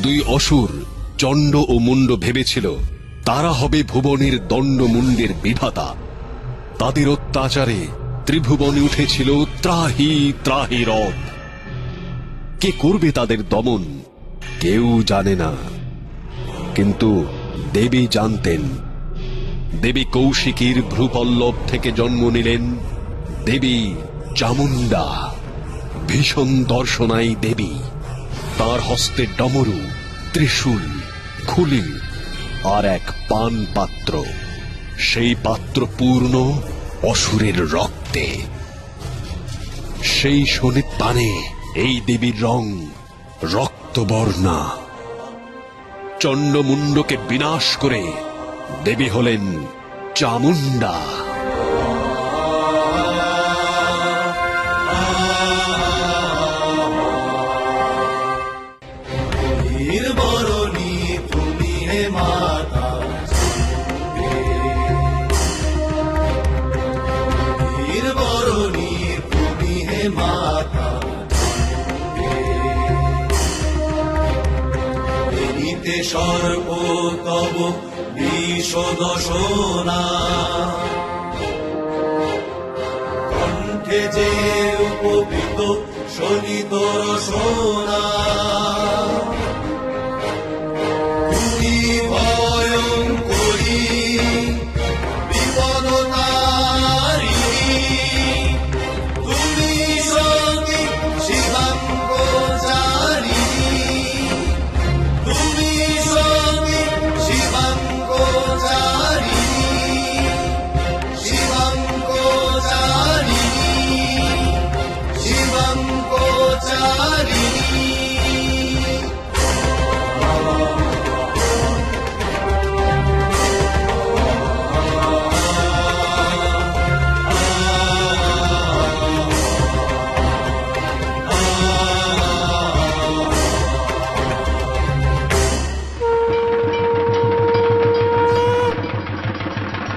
দুই অসুর চণ্ড ও মুণ্ড ভেবেছিল তারা হবে ভুবনের দণ্ড মুণ্ডের বিধাতা। তাদের অত্যাচারে ত্রিভুবনে উঠেছিল ত্রাহি ত্রাহি রব। কে করবে তাদের দমন কেউ জানে না, কিন্তু দেবী জানতেন। দেবী কৌশিকীর ভ্রুপল্লব থেকে জন্ম নিলেন দেবী চামুণ্ডা, ভীষণ দর্শনাই দেবী। তার হস্তে ডমরু, ত্রিশূল, খুলি আর এক পান পাত্র। সেই পাত্র পূর্ণ অসুরের রক্তে। সেই শোণিত পানে এই দেবীর রং রক্তবর্ণা। চণ্ডমুণ্ডকে বিনাশ করে দেবী হলেন চামুণ্ডা। বরণী তুমি হে মাতা, বরণী তুমি হে মাতা, এনিতে সর্ব তব বিষদশনা, কণ্ঠে যে উপবৃত শোণিত রসনা।